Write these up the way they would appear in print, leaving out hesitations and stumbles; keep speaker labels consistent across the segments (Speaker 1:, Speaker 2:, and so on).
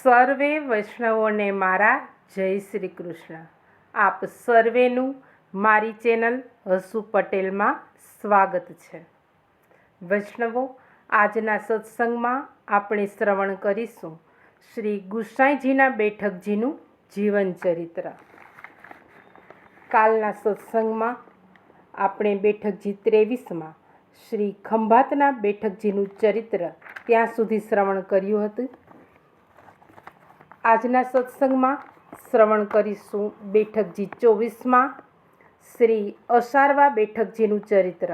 Speaker 1: સર્વે વૈષ્ણવોને મારા જય શ્રી કૃષ્ણ. આપ સર્વેનું મારી ચેનલ હસુ પટેલમાં સ્વાગત છે. વૈષ્ણવો, આજના સત્સંગમાં આપણે શ્રવણ કરીશું શ્રી ગુસાઈજીના બેઠકજીનું જીવન ચરિત્ર. કાલના સત્સંગમાં આપણે બેઠકજી 23માં શ્રી ખંભાતના બેઠકજીનું ચરિત્ર ત્યાં સુધી શ્રવણ કર્યું હતું. આજના સત્સંગમાં શ્રવણ કરીશું બેઠકજી 24માં શ્રી અસારવા બેઠકજીનું ચરિત્ર.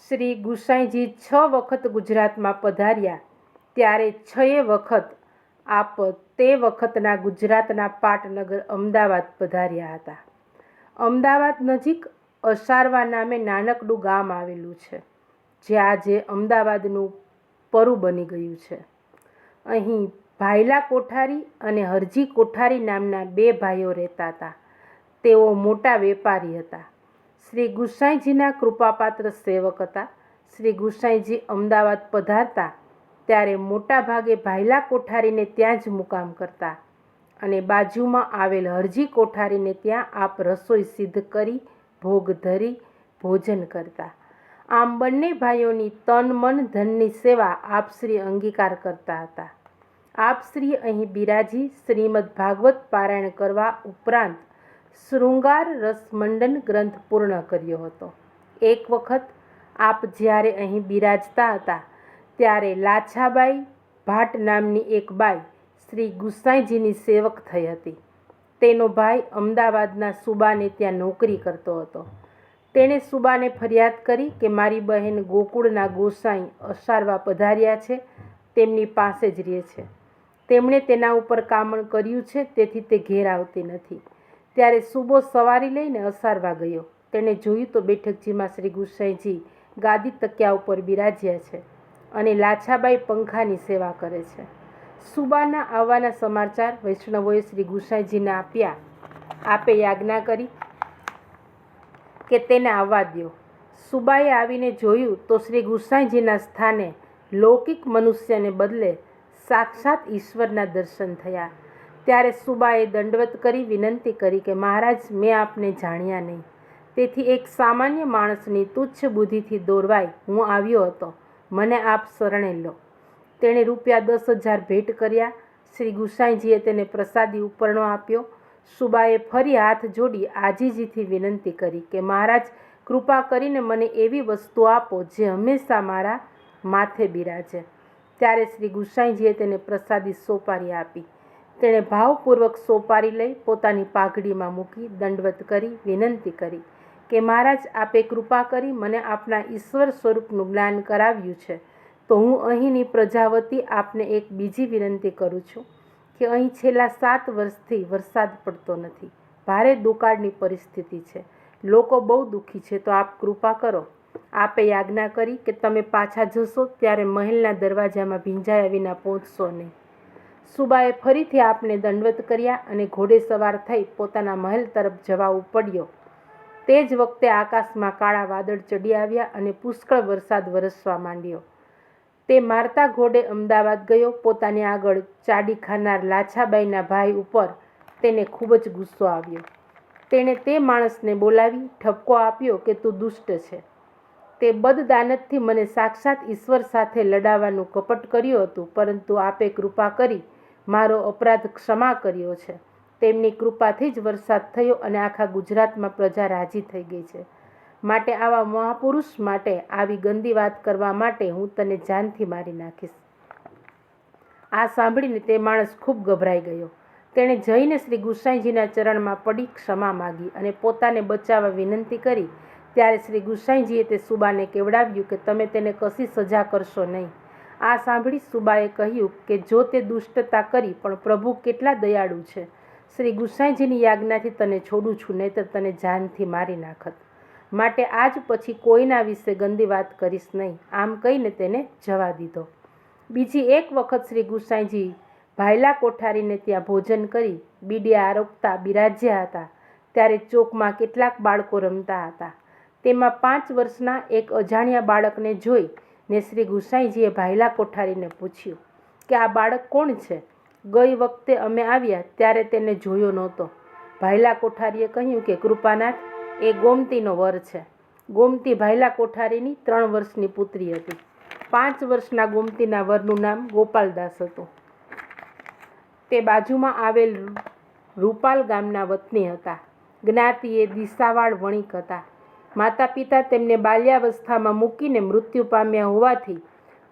Speaker 1: શ્રી ગુસાઈજી 6 વખત ગુજરાતમાં પધાર્યા ત્યારે 6 વખત આપ તે વખતના ગુજરાતના પાટનગર અમદાવાદ પધાર્યા હતા. અમદાવાદ નજીક અસારવા નામે નાનકડું ગામ આવેલું છે, જે આજે અમદાવાદનું પરુ બની ગયું છે. અહીં ભાયલા કોઠારી અને હરજી કોઠારી નામના 2 ભાઈઓ રહેતા હતા. તેઓ મોટા વેપારી હતા. શ્રી ગુસાઈજીના કૃપાપાત્ર સેવક હતા. શ્રી ગુસાઈજી અમદાવાદ પધારતા ત્યારે મોટા ભાગે ભાયલા કોઠારીને ત્યાં જ મુકામ કરતા અને બાજુમાં આવેલ હરજી કોઠારીને ત્યાં આપ રસોઈ સિદ્ધ કરી ભોગ ધરી ભોજન કરતા. આમ બંને ભાઈઓની તન મન ધનની સેવા આપશ્રી અંગીકાર કરતા હતા. આપશ્રી અહીં બિરાજી શ્રીમદ ભાગવત પારાયણ કરવા ઉપરાંત શૃંગાર રસમંડન ગ્રંથ પૂર્ણ કર્યો હતો. એક વખત આપ જ્યારે અહીં બિરાજતા હતા ત્યારે લાછાબાઈ ભાટ નામની એક બાઈ શ્રી ગુસાઈજીની સેવક થઈ હતી. તેનો ભાઈ અમદાવાદના સુબાને ત્યાં નોકરી કરતો હતો. તેણે સુબાને ફરિયાદ કરી કે મારી બહેન ગોકુળના ગોસાઈ અસારવા પધાર્યા છે, તેમની પાસે જ રહે છે. તેમણે તેના ઉપર કામણ કર્યું છે, તેથી તે ઘેર આવતી નથી. ત્યારે સુબો સવારી લઈને અસારવા ગયો. તેણે જોયું તો બેઠકજીમાં શ્રી ગુસાઈજી ગાદી તકિયા ઉપર બિરાજ્યા છે અને લાછાબાઈ પંખાની સેવા કરે છે. સુબાના આવવાના સમાચાર વૈષ્ણવોએ શ્રી ગુસાઈજીને આપ્યા. આપે આજ્ઞા કરી કે તેને આવવા દો. સુબાએ આવીને જોયું તો શ્રી ગુસાઈજીના સ્થાને લૌકિક મનુષ્યને બદલે સાક્ષાત ઈશ્વરના દર્શન થયા. ત્યારે સુબાએ દંડવત કરી વિનંતી કરી કે મહારાજ, મેં આપને જાણ્યા નહીં, તેથી એક સામાન્ય માણસની તુચ્છ બુદ્ધિથી દોરવાઈ હું આવ્યો હતો. મને આપ શરણે લો. તેણે ₹10,000 ભેટ કર્યા. શ્રી ગુસાઈજીએ તેને પ્રસાદી ઉપરણો આપ્યો. સુબાએ ફરી હાથ જોડી આજીજીથી વિનંતી કરી કે મહારાજ, કૃપા કરીને મને એવી વસ્તુ આપો જે હંમેશા મારા માથે બિરાજે. ત્યારે શ્રી ગુસાઈજીએ તેને પ્રસાદી સોપારી આપી. તેણે ભાવપૂર્વક સોપારી લઈ પોતાની પાઘડીમાં મૂકી દંડવત કરી વિનંતી કરી કે મહારાજ, આપે કૃપા કરી મને આપના ઈશ્વર સ્વરૂપનું જ્ઞાન કરાવ્યું છે, તો હું અહીંની પ્રજા વતી આપને એક બીજી વિનંતી કરું છું કે અહીં છેલ્લા 7 વર્ષથી વરસાદ પડતો નથી. ભારે દુકાળની પરિસ્થિતિ છે. લોકો બહુ દુઃખી છે, તો આપ કૃપા કરો. આપે આજ્ઞા કરી કે તમે પાછા જશો ત્યારે મહેલના દરવાજામાં ભીંજાયા વિના પહોંચશો નહીં. સુબાએ ફરીથી આપને દંડવત કર્યા અને ઘોડે સવાર થઈ પોતાના મહેલ તરફ જવા ઉપડ્યો. તે જ વખતે આકાશમાં કાળા વાદળ ચડી આવ્યા અને પુષ્કળ વરસાદ વરસવા માંડ્યો. તે મારતા ઘોડે અમદાવાદ ગયો. પોતાની આગળ ચાડી ખાનાર લાછાબાઈના ભાઈ ઉપર તેને ખૂબ જ ગુસ્સો આવ્યો. તેણે તે માણસને બોલાવી ઠપકો આપ્યો કે તું દુષ્ટ છે. તે બદદાનતથી મને સાક્ષાત ઈશ્વર સાથે લડાવવાનું કપટ કર્યું હતું, પરંતુ આપે કૃપા કરી મારો અપરાધ ક્ષમા કર્યો છે. તેમની કૃપાથી જ વરસાદ થયો અને આખા ગુજરાતમાં પ્રજા રાજી થઈ ગઈ છે. માટે આવા મહાપુરુષ માટે આવી ગંદી વાત કરવા માટે હું તને જાનથી મારી નાખીશ. આ સાંભળીને તે માણસ ખૂબ ગભરાઈ ગયો. તેણે જઈને શ્રી ગુસાઈજીના ચરણમાં પડી ક્ષમા માગી અને પોતાને બચાવવા વિનંતી કરી. ત્યારે શ્રી ગુસાઈજીએ તે સુબાને કેવડાવ્યું કે તમે તેને કશી સજા કરશો નહીં. આ સાંભળી સુબાએ કહ્યું કે જો તે દુષ્ટતા કરી, પણ પ્રભુ કેટલા દયાળુ છે. શ્રી ગુસાઈજીની આજ્ઞાથી તને છોડું છું, નહીંતર તને જાનથી મારી નાખત. માટે આજ પછી કોઈના વિશે ગંદી વાત કરીશ નહીં. આમ કહીને તેને જવા દીધો. બીજી એક વખત શ્રી ગુસાઈજી ભાયલા કોઠારીને ત્યાં ભોજન કરી બીડિયા આરોગતા બિરાજ્યા હતા ત્યારે ચોકમાં કેટલાક બાળકો રમતા હતા. તેમાં 5 વર્ષના એક અજાણ્યા બાળકને જોઈ ને શ્રી ગુસાઈજીએ ભાયલા કોઠારીને પૂછ્યું કે આ બાળક કોણ છે? ગઈ વખતે અમે આવ્યા ત્યારે તેને જોયો નહોતો. ભાયલા કોઠારીએ કહ્યું કે કૃપાનાથ, એ ગોમતીનો વર છે. ગોમતી ભાયલા કોઠારીની 3 વર્ષની પુત્રી હતી. 5 વર્ષના ગોમતીના વરનું નામ ગોપાલદાસ હતું. તે બાજુમાં આવેલ રૂપાલ ગામના વતની હતા. જ્ઞાતિએ દિશાવાળ વણિક હતા. માતા પિતા તેમને બાલ્યાવસ્થામાં મૂકીને મૃત્યુ પામ્યા હોવાથી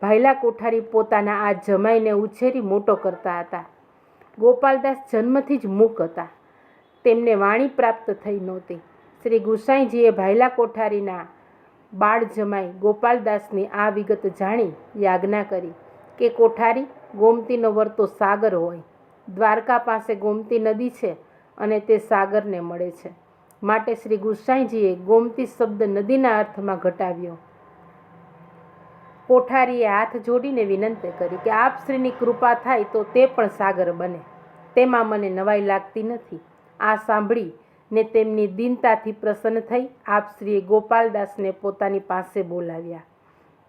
Speaker 1: ભાયલા કોઠારી પોતાના આ જમાઈને ઉછેરી મોટો કરતા હતા. ગોપાલદાસ જન્મથી જ મૂક હતા. તેમને વાણી પ્રાપ્ત થઈ નહોતી. શ્રી ગુસાઈજીએ ભાયલા કોઠારીના બાળ જમાઈ ગોપાલદાસની આ વિગત જાણી યાજ્ઞા કરી કે કોઠારી, ગોમતીનો વર તો સાગર હોય. દ્વારકા પાસે ગોમતી નદી છે અને તે સાગરને મળે છે. માટે શ્રી ગુસાઈજીએ ગોમતી શબ્દ નદીના અર્થમાં ઘટાવ્યો. કોઠારીએ હાથ જોડીને વિનંતી કરી કે આપ શ્રીની કૃપા થાય તો તે પણ સાગર બને. તેમાં મને નવાઈ લાગતી નથી. આ સાંભળી ને તેમની દીનતાથી પ્રસન્ન થઈ આપ શ્રીએ ગોપાલદાસને પોતાની પાસે બોલાવ્યા.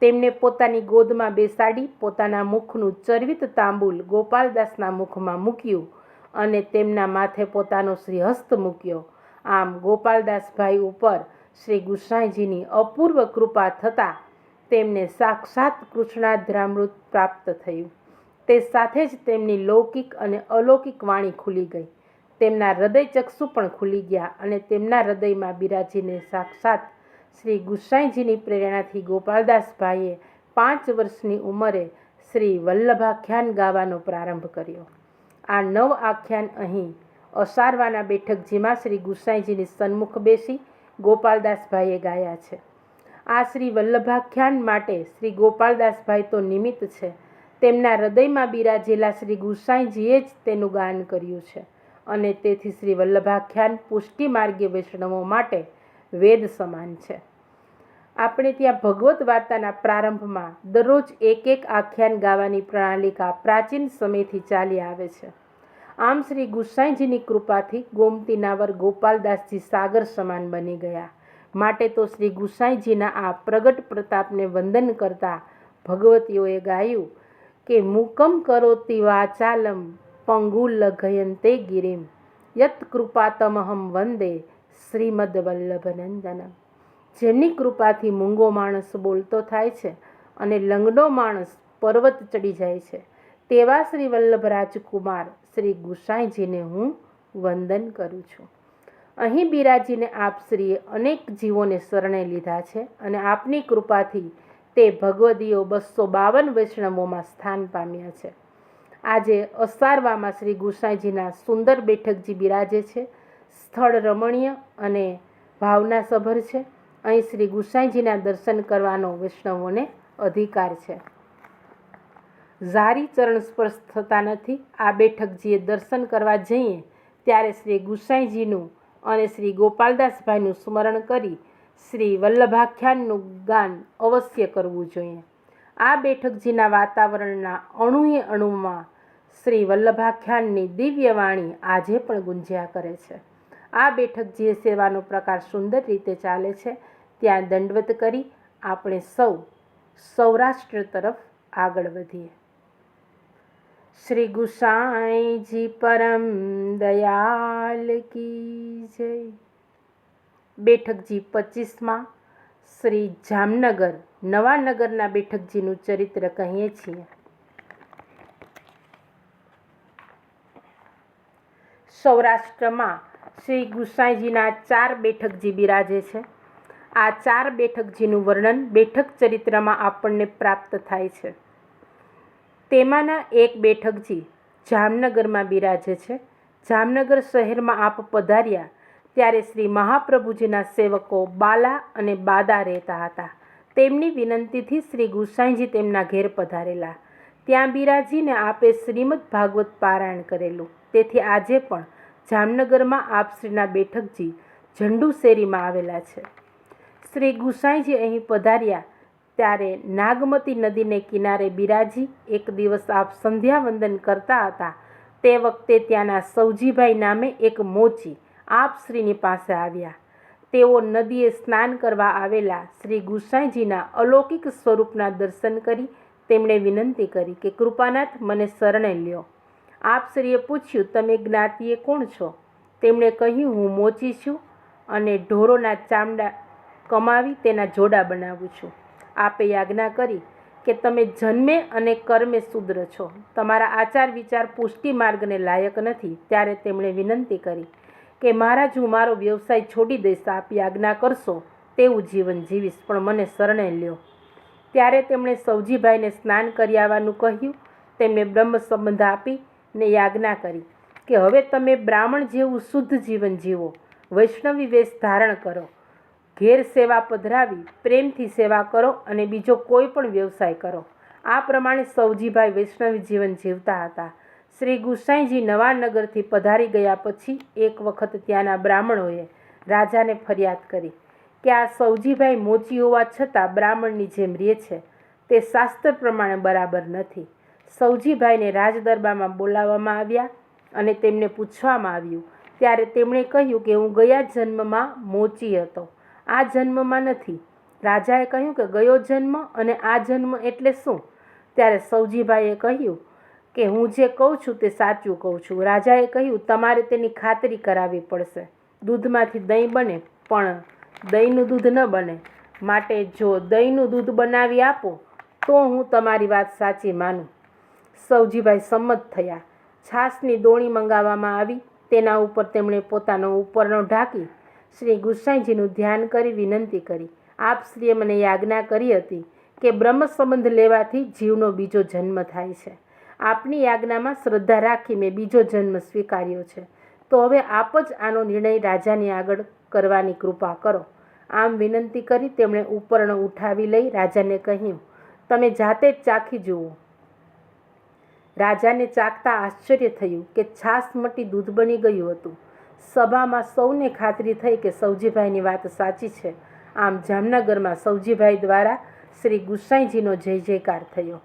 Speaker 1: તેમને પોતાની ગોદમાં બેસાડી પોતાના મુખનું ચરવિત તાંબુલ ગોપાલદાસના મુખમાં મૂક્યું અને તેમના માથે પોતાનો શ્રીહસ્ત મૂક્યો. આમ ગોપાલદાસભાઈ ઉપર શ્રી ગુસાઈજીની અપૂર્વ કૃપા થતાં તેમને સાક્ષાત કૃષ્ણાદ્રામૃત પ્રાપ્ત થયું. તે સાથે જ તેમની લૌકિક અને અલૌકિક વાણી ખુલી ગઈ. તેમના હૃદયચક્ષુ પણ ખુલી ગયા અને તેમના હૃદયમાં બિરાજીને સાક્ષાત શ્રી ગુસાઈજીની પ્રેરણાથી ગોપાલદાસભાઈએ 5 વર્ષની ઉંમરે શ્રી વલ્લભાખ્યાન ગાવાનો પ્રારંભ કર્યો. આ 9 આખ્યાન અહીં અસારવાના બેઠકજીમાં શ્રી ગુસાઈજીની સન્મુખ બેસી ગોપાલદાસભાઈએ ગાયા છે. આ શ્રી વલ્લભાખ્યાન માટે શ્રી ગોપાલદાસભાઈ તો નિમિત્ત છે. તેમના હૃદયમાં બિરાજેલા શ્રી ગુસાઈજીએ જ તેનું ગાન કર્યું છે અને તેથી શ્રી વલ્લભાખ્યાન પુષ્ટિ માર્ગે વૈષ્ણવો માટે વેદ સમાન છે. આપણે ત્યાં ભગવદ્ વાર્તાના પ્રારંભમાં દરરોજ એક આખ્યાન ગાવાની પ્રણાલિકા પ્રાચીન સમયથી ચાલી આવે છે. આમ શ્રી ગુસાઈજીની કૃપાથી ગોમતીના વર ગોપાલદાસજી સાગર સમાન બની ગયા. માટે તો શ્રી ગુસાઈજીના આ પ્રગટ પ્રતાપને વંદન કરતા ભગવતીઓએ ગાયું કે મૂકમ કરોતિ વાચાલમ પંગુલઘયંતે ગિરિમ યત કૃપાતમહમ વંદે શ્રીમદ વલ્લભનંદનમ. જેમની કૃપાથી મૂંગો માણસ બોલતો થાય છે અને લંગડો માણસ પર્વત ચડી જાય છે, તેવા શ્રી વલ્લભ રાજકુમાર શ્રી ગુસાઈજીને હું વંદન કરું છું. અહીં બિરાજીને આપ શ્રીએ અનેક જીવોને શરણે લીધા છે અને આપની કૃપાથી તે ભગવદીઓ 252 વૈષ્ણવોમાં સ્થાન પામ્યા છે. આજે અસારવામાં શ્રી ગુસાઈજીના સુંદર બેઠકજી બિરાજે છે. સ્થળ રમણીય અને ભાવનાસભર છે. અહીં શ્રી ગુસાઈજીના દર્શન કરવાનો વૈષ્ણવોને અધિકાર છે. ઝારી ચરણ સ્પર્શ થતા નથી. આ બેઠકજીએ દર્શન કરવા જઈએ ત્યારે શ્રી ગુસાઈજીનું અને શ્રી ગોપાલદાસભાઈનું સ્મરણ કરી શ્રી વલ્લભાખ્યાનનું ગાન અવશ્ય કરવું જોઈએ. આ બેઠકજીના વાતાવરણના અણુએ અણુમાં શ્રી વલ્લભાખ્યાનની દિવ્ય વાણી આજે પણ ગુંજ્યા કરે છે. આ બેઠકજીએ સેવાનો પ્રકાર સુંદર રીતે ચાલે છે. ત્યાં દંડવત કરી આપણે સૌ સૌરાષ્ટ્ર તરફ આગળ વધીએ. શ્રી ગુસાઈજી પરમ દયાલ કી જય. બેઠકજી 25માં શ્રી જામનગર નવાનગરના બેઠકજીનું ચરિત્ર કહીએ છીએ. સૌરાષ્ટ્રમાં શ્રી ગુસાઈજીના 4 બેઠકજી બિરાજે છે. આ 4 બેઠકજીનું વર્ણન બેઠક ચરિત્રમાં આપણને પ્રાપ્ત થાય છે. તેમાંના એક બેઠકજી જામનગરમાં બિરાજે છે. જામનગર શહેરમાં આપ પધાર્યા ત્યારે શ્રી મહાપ્રભુજીના સેવકો બાલા અને બાદા રહેતા હતા. તેમની વિનંતીથી શ્રી ગુસાઈજી તેમના ઘેર પધારેલા. ત્યાં બિરાજીને આપે શ્રીમદ ભાગવત પારાયણ કરેલું. તેથી આજે પણ જામનગરમાં આપશ્રીના બેઠકજી ઝંડુ શેરીમાં આવેલા છે. શ્રી ગુસાઈજી અહીં પધાર્યા ત્યારે નાગમતી નદીને કિનારે બિરાજી એક દિવસ આપ સંધ્યાવંદન કરતા હતા. તે વખતે ત્યાંના સૌજીભાઈ નામે એક મોચી આપશ્રીની પાસે આવ્યા. તેઓ નદીએ સ્નાન કરવા આવેલા શ્રી ગુસાઈજીના અલૌકિક સ્વરૂપના દર્શન કરી તેમણે વિનંતી કરી કે કૃપાનાથ મને શરણે લ્યો. આપશ્રીએ પૂછ્યું, તમે જ્ઞાતિએ કોણ છો? તેમણે કહ્યું, હું મોચી છું અને ઢોરોના ચામડા કમાવી તેના જોડા બનાવું છું. આપે યાજ્ઞા કરી કે તમે જન્મે અને કર્મે શૂદ્ર છો, તમારા આચાર વિચાર પુષ્ટિ માર્ગને લાયક નથી. ત્યારે તેમણે વિનંતી કરી કે મહારાજ, હું મારો વ્યવસાય છોડી દઈશ, આપ યાજ્ઞા કરશો તેવું જીવન જીવીશ, પણ મને શરણે લ્યો. ત્યારે તેમણે સવજીભાઈને સ્નાન કરી આવવાનું કહ્યું. તેમણે બ્રહ્મ સંબંધ આપીને યાજ્ઞા કરી કે હવે તમે બ્રાહ્મણ જેવું શુદ્ધ જીવન જીવો, વૈષ્ણવી વેશ ધારણ કરો, ઘેર સેવા પધરાવી પ્રેમથી સેવા કરો અને બીજો કોઈ પણ વ્યવસાય કરો. આ પ્રમાણે સવજીભાઈ વૈષ્ણવી જીવન જીવતા હતા. શ્રી ગુસાઈજી નવાનગરથી પધારી ગયા પછી એક વખત ત્યાંના બ્રાહ્મણોએ રાજાને ફરિયાદ કરી કે આ સવજીભાઈ મોચી હોવા છતાં બ્રાહ્મણની જેમ રહે છે, તે શાસ્ત્ર પ્રમાણે બરાબર નથી. સવજીભાઈને રાજદરબારમાં બોલાવવામાં આવ્યા અને તેમને પૂછવામાં આવ્યું. ત્યારે તેમણે કહ્યું કે હું ગયા જન્મમાં મોચી હતો, આ જન્મમાં નથી. રાજાએ કહ્યું કે ગયો જન્મ અને આ જન્મ એટલે શું? ત્યારે સવજીભાઈએ કહ્યું કે હું જે કહું છું તે સાચું કહું છું. રાજાએ કહ્યું, તમારે તેની ખાતરી કરાવવી પડશે. દૂધમાંથી દહીં બને પણ દહીંનું દૂધ ન બને, માટે જો દહીંનું દૂધ બનાવી આપો તો હું તમારી વાત સાચી માનું. સવજીભાઈ સંમત થયા. છાશની દોણી મંગાવવામાં આવી. તેના ઉપર તેમણે પોતાનો ઉપરનો ઢાંકી શ્રી ગુસાઈજીનું ધ્યાન કરી વિનંતી કરી, આપશ્રીએ મને યાજ્ઞા કરી હતી કે બ્રહ્મ સંબંધ લેવાથી જીવનો બીજો જન્મ થાય છે. આપની યાજ્ઞામાં શ્રદ્ધા રાખી મેં બીજો જન્મ સ્વીકાર્યો છે, તો હવે આપ જ આનો નિર્ણય રાજાની આગળ કરવાની કૃપા કરો. આમ વિનંતી કરી તેમણે ઉપરનો ઉઠાવી લઈ રાજાને કહ્યું, તમે જાતે જ ચાખી જુઓ. રાજાને ચાખતા આશ્ચર્ય થયું કે છાશ મટી દૂધ બની ગયું હતું. સભામાં સૌને ખાતરી થઈ કે સવજીભાઈની વાત સાચી છે. આમ જામનગરમાં સવજીભાઈ દ્વારા શ્રી ગુસાઈજીનો જય જયકાર થયો.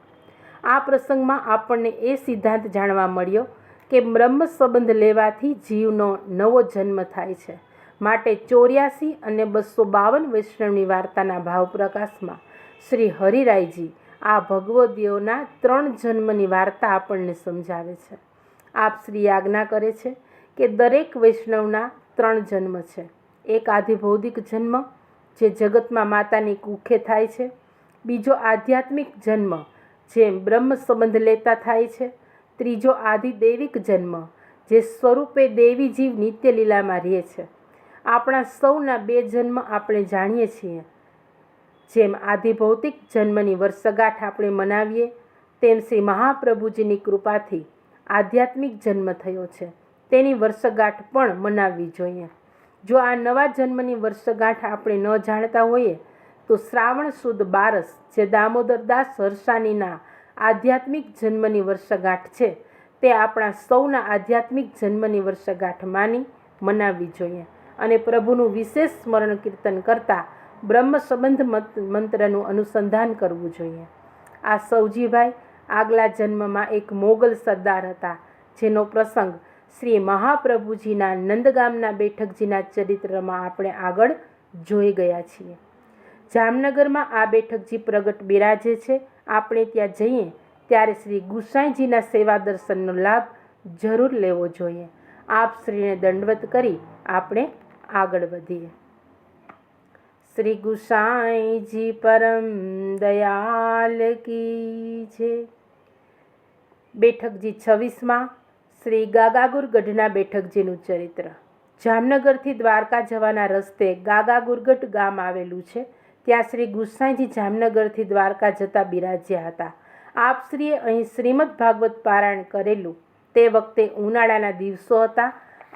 Speaker 1: આ પ્રસંગમાં આપણને એ સિદ્ધાંત જાણવા મળ્યો કે બ્રહ્મ સંબંધ લેવાથી જીવનો નવો જન્મ થાય છે. માટે 84 અને 252 વૈષ્ણવની વાર્તાના ભાવ પ્રકાશમાં શ્રી હરિરાયજી આ ભગવદીઓના 3 જન્મની વાર્તા આપણને સમજાવે છે. આપ શ્રી આજ્ઞા કરે છે કે દરેક વૈષ્ણવના 3 જન્મ છે. એક આધિભૌતિક જન્મ જે જગતમાં માતાની કુખે થાય છે, બીજો આધ્યાત્મિક જન્મ જે બ્રહ્મ સંબંધ લેતા થાય છે, ત્રીજો આધિદૈવિક જન્મ જે સ્વરૂપે દેવી જીવ નિત્ય લીલામાં રહે છે. આપણા સૌના 2 જન્મ આપણે જાણીએ છીએ. જેમ આધિભૌતિક જન્મની વર્ષગાંઠ આપણે મનાવીએ તેમ શ્રી મહાપ્રભુજીની કૃપાથી આધ્યાત્મિક જન્મ થયો છે, તેની વર્ષગાંઠ પણ મનાવવી જોઈએ. જો આ નવા જન્મની વર્ષગાંઠ આપણે ન જાણતા હોઈએ તો શ્રાવણ સુદ 12 જે દામોદરદાસ હરસાણીના આધ્યાત્મિક જન્મની વર્ષગાંઠ છે, તે આપણા સૌના આધ્યાત્મિક જન્મની વર્ષગાંઠ માની મનાવવી જોઈએ અને પ્રભુનું વિશેષ સ્મરણ કીર્તન કરતાં બ્રહ્મ સંબંધ મંત્રનું અનુસંધાન કરવું જોઈએ. આ સવજીભાઈ આગલા જન્મમાં એક મોગલ સરદાર હતા, જેનો પ્રસંગ શ્રી મહાપ્રભુજીના નંદગામના બેઠકજીના ચરિત્રમાં આપણે આગળ જોઈ ગયા છીએ. જામનગરમાં આ બેઠકજી પ્રગટ બિરાજે છે. આપણે ત્યાં જઈએ ત્યારે શ્રી ગુસાઈજીના સેવા દર્શનનો લાભ જરૂર લેવો જોઈએ. આપ શ્રીને દંડવત કરી આપણે આગળ વધીએ. શ્રી ગુસાઈજી પરમ દયાલ કી જય. બેઠકજી 26માં શ્રી ગાગાગુરગઢના બેઠકજીનું ચરિત્ર. જામનગરથી દ્વારકા જવાના રસ્તે ગાગાગુરગઢ ગામ આવેલું છે. ત્યાં શ્રી ગુસાઈજી જામનગરથી દ્વારકા જતા બિરાજ્યા હતા. આપશ્રીએ અહીં શ્રીમદ ભાગવત પારાયણ કરેલું. તે વખતે ઉનાળાના દિવસો હતા.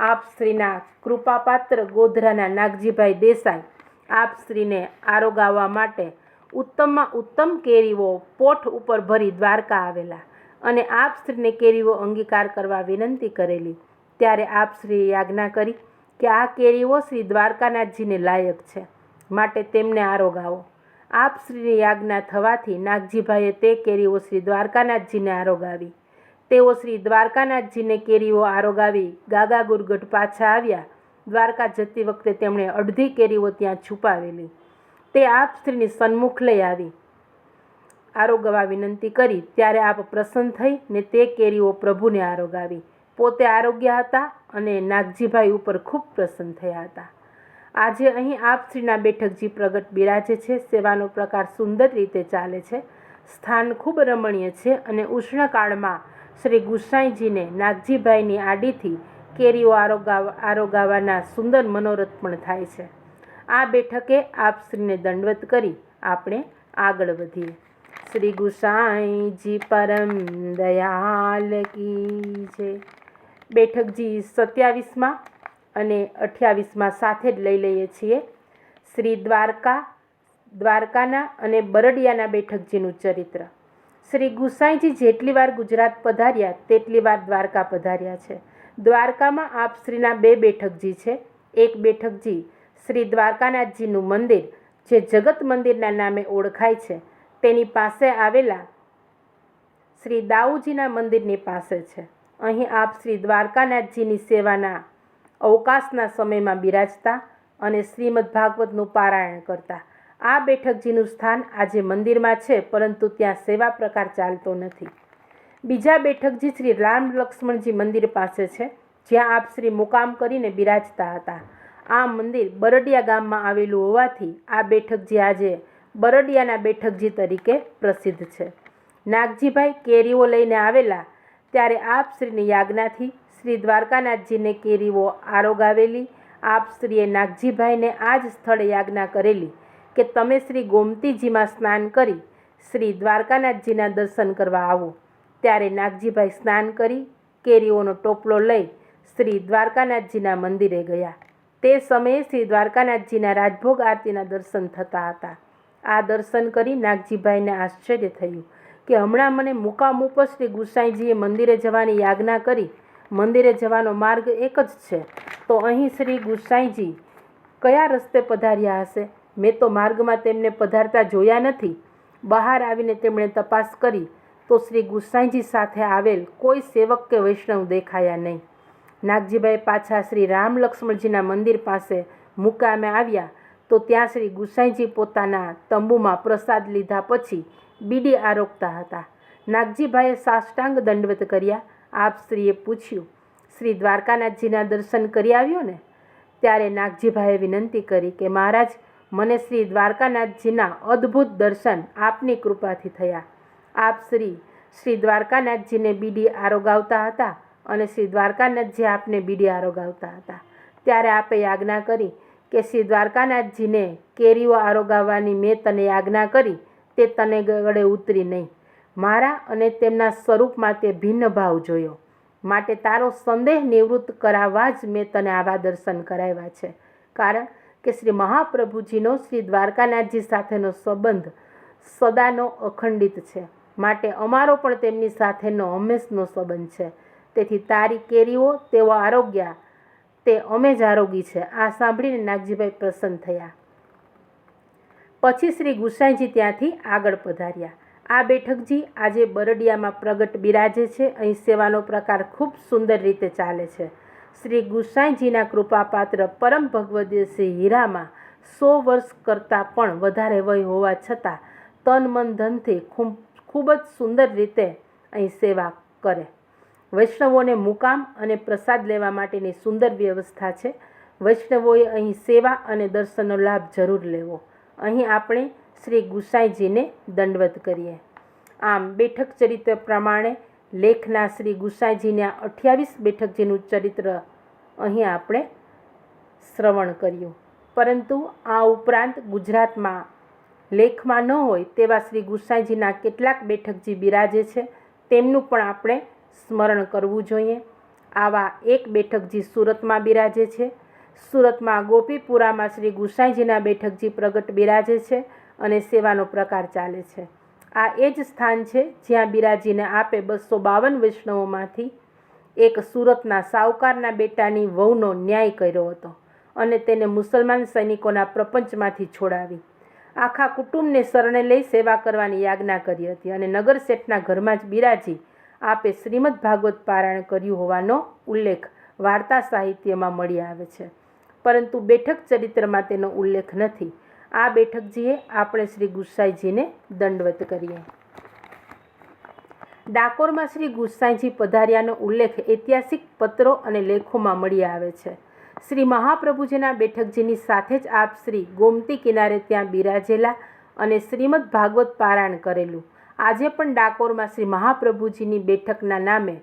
Speaker 1: આપશ્રીના કૃપાપાત્ર ગોધરાના નાગજીભાઈ દેસાઈ આપશ્રીને આરોગાવવા માટે ઉત્તમમાં ઉત્તમ કેરીઓ પોઠ ઉપર ભરી દ્વારકા આવેલા અને આપશ્રીને કેરીઓ અંગીકાર કરવા વિનંતી કરેલી. ત્યારે આપશ્રીએ યાજ્ઞા કરી કે આ કેરીઓ શ્રી દ્વારકાનાથજીને લાયક છે, માટે તેમને આરોગાવો. આપશ્રીની યાજ્ઞા થવાથી નાગજીભાઈએ તે કેરીઓ શ્રી દ્વારકાનાથજીને આરોગાવી. તેઓ શ્રી દ્વારકાનાથજીને કેરીઓ આરોગાવી ગાગાગુરગઢ પાછા આવ્યા. દ્વારકા જતી વખતે તેમણે અડધી કેરીઓ ત્યાં છુપાવેલી. તે આપશ્રીની સન્મુખ લઈ આવી. આરોગવા વિનંતી કરી ત્યારે આપ પ્રસન્ન થઈ ને તે કેરીઓ પ્રભુને આરોગાવી. પોતે આરોગ્યા હતા અને નાગજીભાઈ ઉપર ખૂબ પ્રસન્ન થયા હતા. આજે અહીં આપશ્રીના બેઠકજી પ્રગટ બિરાજે છે. સેવાનો પ્રકાર સુંદર રીતે ચાલે છે. સ્થાન ખૂબ રમણીય છે અને ઉષ્ણકાળમાં શ્રી ગુસાઈજીને નાગજીભાઈની આડીથી કેરીઓ આરોગાવાના સુંદર મનોરથ પણ થાય છે. આ બેઠકે આપશ્રીને દંડવત કરી આપણે આગળ વધીએ. શ્રી ગુસાઈજી પરમ દયાલ કી જય. બેઠકજી 27માં અને 28માં સાથે જ લઈ લઈએ છીએ. શ્રી દ્વારકાના અને બરડિયાના બેઠકજીનું ચરિત્ર. શ્રી ગુસાઈજી જેટલી વાર ગુજરાત પધાર્યા તેટલી વાર દ્વારકા પધાર્યા છે. દ્વારકામાં આપશ્રીના 2 બેઠકજી છે. એક બેઠકજી શ્રી દ્વારકાનાથજીનું મંદિર જે જગત મંદિરના નામે ઓળખાય છે તેની પાસે આવેલા શ્રી દાઉજીના મંદિરની પાસે છે. અહીં આપ શ્રી દ્વારકાનાથજીની સેવાના અવકાશના સમયમાં બિરાજતા અને શ્રીમદ ભાગવતનું પારાયણ કરતા. આ બેઠકજીનું સ્થાન આજે મંદિરમાં છે, પરંતુ ત્યાં સેવા પ્રકાર ચાલતો નથી. બીજા બેઠકજી શ્રી રામ લક્ષ્મણજી મંદિર પાસે છે, જ્યાં આપ શ્રી મુકામ કરીને બિરાજતા હતા. આ મંદિર બરડિયા ગામમાં આવેલું હોવાથી આ બેઠકજી આજે બરડિયાના બેઠકજી તરીકે પ્રસિદ્ધ છે. નાગજીભાઈ કેરીઓ લઈને આવેલા ત્યારે આપ શ્રીની યાજ્ઞાથી શ્રી દ્વારકાનાથજીને કેરીઓ આરોગાવેલી. આપ શ્રીએ નાગજીભાઈને આ જ સ્થળે યાજ્ઞા કરેલી કે તમે શ્રી ગોમતીજીમાં સ્નાન કરી શ્રી દ્વારકાનાથજીના દર્શન કરવા આવો. ત્યારે નાગજીભાઈ સ્નાન કરી કેરીઓનો ટોપલો લઈ શ્રી દ્વારકાનાથજીના મંદિરે ગયા. તે સમયે શ્રી દ્વારકાનાથજીના રાજભોગ આરતીના દર્શન થતા હતા. આ દર્શન કરી નાગજીભાઈને આશ્ચર્ય થયું કે હમણાં મને મુકામ ઉપર શ્રી ગુસાઈજીએ મંદિરે જવાની યાજ્ઞા કરી. મંદિરે જવાનો માર્ગ એક જ છે, તો અહીં શ્રી ગુસાઈજી કયા રસ્તે પધાર્યા હશે? મેં તો માર્ગમાં તેમને પધારતા જોયા નથી. બહાર આવીને તેમણે તપાસ કરી તો શ્રી ગુસાઈજી સાથે આવેલ કોઈ સેવક કે વૈષ્ણવ દેખાયા નહીં. નાગજીભાઈ પાછા શ્રી રામ લક્ષ્મણજીના મંદિર પાસે મુકામે આવ્યા તો ત્યાં શ્રી ગુસાઈજી પોતાના તંબુમાં પ્રસાદ લીધા પછી બીડી આરોગતા હતા. નાગજીભાઈએ સાષ્ટાંગ દંડવત કર્યા. આપ શ્રીએ પૂછ્યું, શ્રી દ્વારકાનાથજીના દર્શન કરી આવ્યો ને? ત્યારે નાગજીભાઈએ વિનંતી કરી કે મહારાજ, મને શ્રી દ્વારકાનાથજીના અદ્ભુત દર્શન આપની કૃપાથી થયા. આપ શ્રી દ્વારકાનાથજીને બીડી આરોગાવતા હતા અને શ્રી દ્વારકાનાથજી આપને બીડી આરોગાવતા હતા. ત્યારે આપે યાજ્ઞા કરી કે શ્રી દ્વારકાનાથજીને કેરીઓ આરોગાવવાની મેં તને યાજ્ઞા કરી તે તને ગળે ઉતરી નહીં. મારા અને તેમના સ્વરૂપમાં તે ભિન્ન ભાવ જોયો, માટે તારો સંદેહ નિવૃત્ત કરાવવા જ મેં તને આવા દર્શન કરાવ્યા છે. કારણ કે શ્રી મહાપ્રભુજીનો શ્રી દ્વારકાનાથજી સાથેનો સંબંધ સદાનો અખંડિત છે, માટે અમારો પણ તેમની સાથેનો હંમેશનો સંબંધ છે. તેથી તારી કેરીઓ તેઓ આરોગ્યા તે અમે જ આરોગી છે. આ સાંભળીને નાગજીભાઈ પ્રસન્ન થયા. પછી શ્રી ગુસાઈજી ત્યાંથી આગળ પધાર્યા. આ બેઠકજી આજે બરડિયામાં પ્રગટ બિરાજે છે. અહીં સેવાનો પ્રકાર ખૂબ સુંદર રીતે ચાલે છે. શ્રી ગુસાઈજીના કૃપાપાત્ર પરમ ભગવદીય શ્રી હીરામાં 100 વર્ષ કરતાં પણ વધારે વય હોવા છતાં તન મન ધનથી ખૂબ જ સુંદર રીતે અહીં સેવા કરે. વૈષ્ણવોને મુકામ અને પ્રસાદ લેવા માટેની સુંદર વ્યવસ્થા છે. વૈષ્ણવોએ અહીં સેવા અને દર્શનનો લાભ જરૂર લેવો. અહીં આપણે શ્રી ગુસાઈજીને દંડવત કરીએ. આમ બેઠક ચરિત્ર પ્રમાણે લેખના શ્રી ગુસાઈજીના 28 બેઠકજીનું ચરિત્ર અહીં આપણે શ્રવણ કર્યું. પરંતુ આ ઉપરાંત ગુજરાતમાં લેખમાં ન હોય તેવા શ્રી ગુસાઈજીના કેટલાક બેઠકજી બિરાજે છે, તેમનું પણ આપણે સ્મરણ કરવું જોઈએ. આવા એક બેઠકજી સુરતમાં બિરાજે છે. સુરતમાં ગોપીપુરામાં શ્રી ગુસાઈજીના બેઠકજી પ્રગટ બિરાજે છે અને સેવાનો પ્રકાર ચાલે છે. આ એ જ સ્થાન છે જ્યાં બિરાજીને આપે 252 વૈષ્ણવોમાંથી એક સુરતના સાવકારના બેટાની વહુનો ન્યાય કર્યો હતો અને તેને મુસલમાન સૈનિકોના પ્રપંચમાંથી છોડાવી. આખા કુટુંબને શરણે લઈ સેવા કરવાની યાજ્ઞા કરી હતી અને નગર શેઠના ઘરમાં જ બિરાજી આપે શ્રીમદ ભાગવત પારાયણ કર્યું હોવાનો ઉલ્લેખ વાર્તા સાહિત્યમાં મળી આવે છે, પરંતુ બેઠક ચરિત્રમાં તેનો ઉલ્લેખ નથી. આ બેઠકજીએ આપણે શ્રી ગુસાઈજીને દંડવત કરીએ. ડાકોરમાં શ્રી ગુસાઈજી પધાર્યાનો ઉલ્લેખ ઐતિહાસિક પત્રો અને લેખોમાં મળી આવે છે. શ્રી મહાપ્રભુજીના બેઠકજીની સાથે જ આપ શ્રી ગોમતી કિનારે ત્યાં બિરાજેલા અને શ્રીમદ ભાગવત પારાયણ કરેલું. આજે પણ ડાકોરમાં શ્રી મહાપ્રભુજીની બેઠકના નામે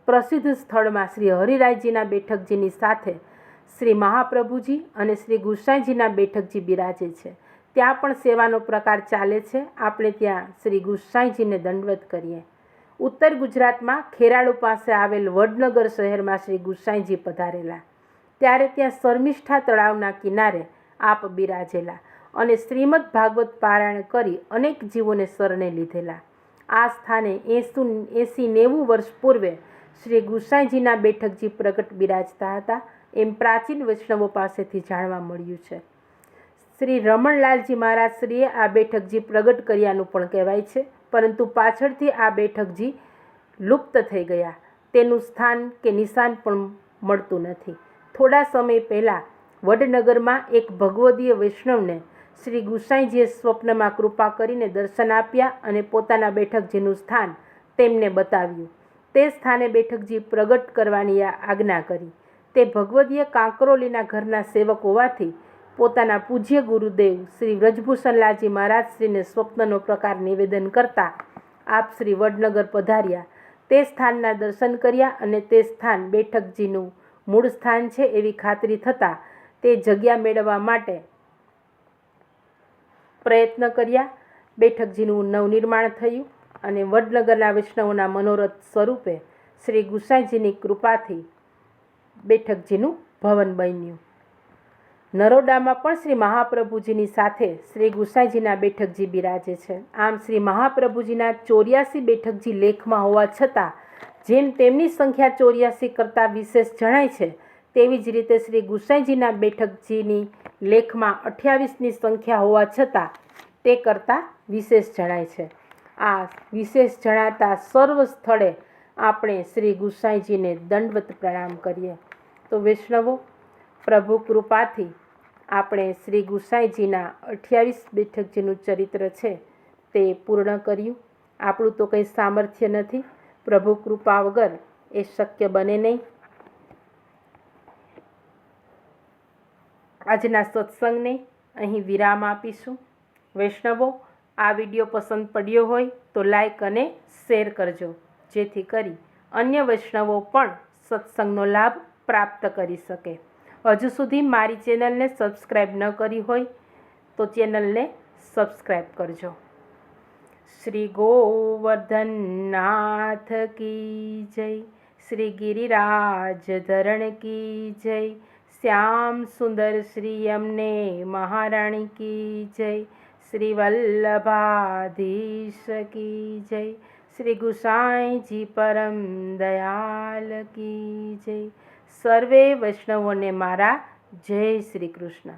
Speaker 1: પ્રસિદ્ધ સ્થળમાં શ્રી હરિરાયજીના બેઠકજીની સાથે શ્રી મહાપ્રભુજી અને શ્રી ગુસાઈજીના બેઠકજી બિરાજે છે. ત્યાં પણ સેવાનો પ્રકાર ચાલે છે. આપણે ત્યાં શ્રી ગુસાઈજીને દંડવત કરીએ. ઉત્તર ગુજરાતમાં ખેરાળુ પાસે આવેલ વડનગર શહેરમાં શ્રી ગુસાઈજી પધારેલા ત્યારે ત્યાં શર્મિષ્ઠા તળાવના કિનારે આપ બિરાજેલા અને શ્રીમદ ભાગવત પારાયણ કરી અનેક જીવોને શરણે લીધેલા. આ સ્થાને 80-90 વર્ષ પૂર્વે શ્રી ગુસાઈજીના બેઠકજી પ્રગટ બિરાજતા હતા એમ પ્રાચીન વૈષ્ણવો પાસેથી જાણવા મળ્યું છે. શ્રી રમણલાલજી મહારાજશ્રીએ આ બેઠકજી પ્રગટ કર્યાનું પણ કહેવાય છે, પરંતુ પાછળથી આ બેઠકજી લુપ્ત થઈ ગયા. તેનું સ્થાન કે નિશાન પણ મળતું નથી. થોડા સમય પહેલાં વડનગરમાં એક ભગવદીય વૈષ્ણવને શ્રી ગુસાઈજીએ સ્વપ્નમાં કૃપા કરીને દર્શન આપ્યા અને પોતાના બેઠકજીનું સ્થાન તેમને બતાવ્યું. તે સ્થાને બેઠકજી પ્રગટ કરવાની આજ્ઞા કરી. તે ભગવદીય કાંકરોલીના ઘરના સેવક હોવાથી પોતાના પૂજ્ય ગુરુદેવ શ્રી વ્રજભૂષણલાલજી મહારાજશ્રીને સ્વપ્નનો પ્રકાર નિવેદન કરતા આપ શ્રી વડનગર પધાર્યા. તે સ્થાનના દર્શન કર્યા અને તે સ્થાન બેઠકજીનું મૂળ સ્થાન છે એવી ખાતરી થતાં તે જગ્યા મેળવવા માટે પ્રયત્ન કર્યા. બેઠકજીનું નવનિર્માણ થયું અને વડનગરના વૈષ્ણવોના મનોરથ સ્વરૂપે શ્રી ગુસાઈજીની કૃપાથી બેઠકજીનું ભવન બન્યું. નરોડામાં પણ શ્રી મહાપ્રભુજીની સાથે શ્રી ગુસાઈજીના બેઠકજી બિરાજે છે. આમ શ્રી મહાપ્રભુજીના 84 બેઠકજી લેખમાં હોવા છતાં જેમ તેમની સંખ્યા 84 કરતાં વિશેષ જણાય છે, તેવી જ રીતે શ્રી ગુસાઈજીના બેઠકજીની લેખમાં 28ની સંખ્યા હોવા છતાં તે કરતાં વિશેષ જણાય છે. આ વિશેષ જણાતા સર્વ સ્થળે આપણે શ્રી ગુસાઈજીને દંડવત પ્રણામ કરીએ. તો વૈષ્ણવો, પ્રભુ કૃપાથી આપણે શ્રી ગુસાઈજીના 28 બેઠકજીનું ચરિત્ર છે તે પૂર્ણ કર્યું. આપણું તો કંઈ સામર્થ્ય નથી, પ્રભુ કૃપા વગર એ શક્ય બને નહીં. આજના સત્સંગને અહીં વિરામ આપીશું. વૈષ્ણવો, આ વિડીયો પસંદ પડ્યો હોય તો લાઈક અને શેર કરજો, જેથી કરી અન્ય વૈષ્ણવો પણ સત્સંગનો લાભ પ્રાપ્ત કરી શકે. હજુ સુધી મારી ચેનલને સબસ્ક્રાઈબ ન કરી હોય તો ચેનલને સબસ્ક્રાઈબ કરજો. શ્રી ગોવર્ધનનાથ કી જય, શ્રી ગિરિરાજ ધરણ કી જય, શ્યામ સુંદર શ્રી અમને મહારાણી કી જય, શ્રી વલ્લભાધીશ કી જય, શ્રી ગુસાઈજી પરમ દયાલ કી જય. સર્વે વૈષ્ણવોને મારા જય શ્રી કૃષ્ણ.